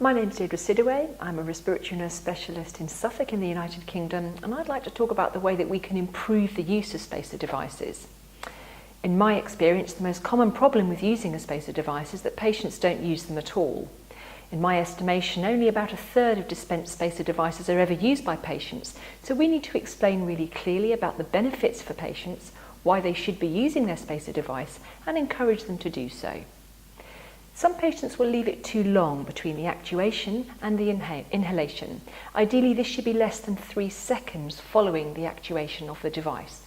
My name's Deirdre Siddaway. I'm a Respiratory Nurse Specialist in Suffolk in the United Kingdom, and I'd like to talk about the way that we can improve the use of spacer devices. In my experience, the most common problem with using a spacer device is that patients don't use them at all. In my estimation, only about a third of dispensed spacer devices are ever used by patients, so we need to explain really clearly about the benefits for patients, why they should be using their spacer device, and encourage them to do so. Some patients will leave it too long between the actuation and the inhalation. Ideally, this should be less than 3 seconds following the actuation of the device.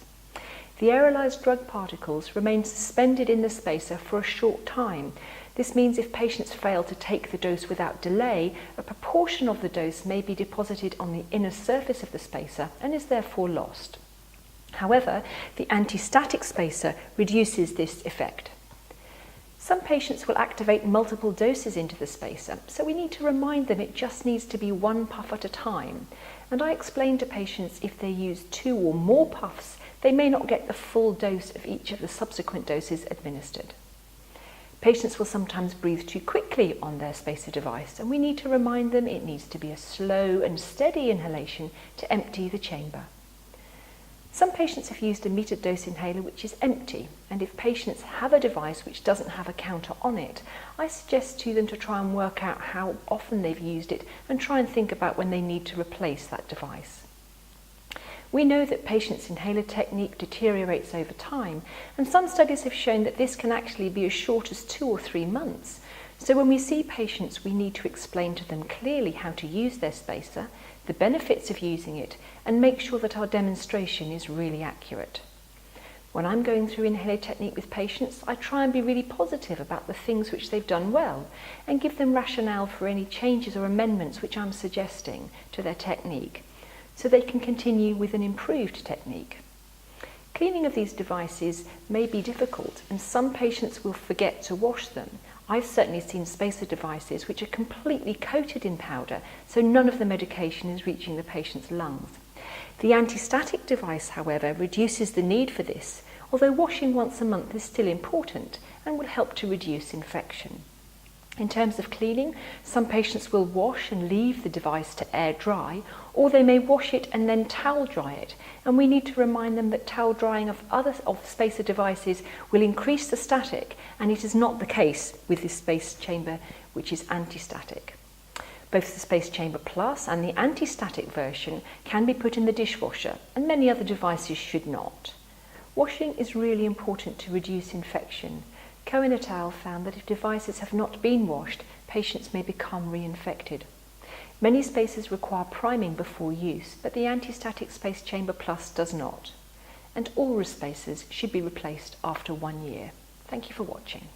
The aerolized drug particles remain suspended in the spacer for a short time. This means if patients fail to take the dose without delay, a proportion of the dose may be deposited on the inner surface of the spacer and is therefore lost. However, the anti-static spacer reduces this effect. Some patients will activate multiple doses into the spacer, so we need to remind them it just needs to be 1 puff at a time. And I explain to patients if they use 2 or more puffs, they may not get the full dose of each of the subsequent doses administered. Patients will sometimes breathe too quickly on their spacer device, and we need to remind them it needs to be a slow and steady inhalation to empty the chamber. Some patients have used a metered dose inhaler which is empty, and if patients have a device which doesn't have a counter on it, I suggest to them to try and work out how often they've used it and try and think about when they need to replace that device. We know that patients' inhaler technique deteriorates over time, and some studies have shown that this can actually be as short as 2 or 3 months. So when we see patients, we need to explain to them clearly how to use their spacer, the benefits of using it, and make sure that our demonstration is really accurate. When I'm going through inhaler technique with patients, I try and be really positive about the things which they've done well and give them rationale for any changes or amendments which I'm suggesting to their technique, so they can continue with an improved technique. Cleaning of these devices may be difficult, and some patients will forget to wash them. I've certainly seen spacer devices which are completely coated in powder, so none of the medication is reaching the patient's lungs. The anti-static device, however, reduces the need for this, although washing once a month is still important and will help to reduce infection. In terms of cleaning, some patients will wash and leave the device to air dry, or they may wash it and then towel dry it, and we need to remind them that towel drying of spacer devices will increase the static, and it is not the case with this space chamber which is anti-static. Both the Space Chamber Plus and the anti-static version can be put in the dishwasher, and many other devices should not. Washing is really important to reduce infection. Cohen et al. Found that if devices have not been washed, patients may become reinfected. Many spacers require priming before use, but the anti-static Space Chamber Plus does not. And all spacers should be replaced after 1 year. Thank you for watching.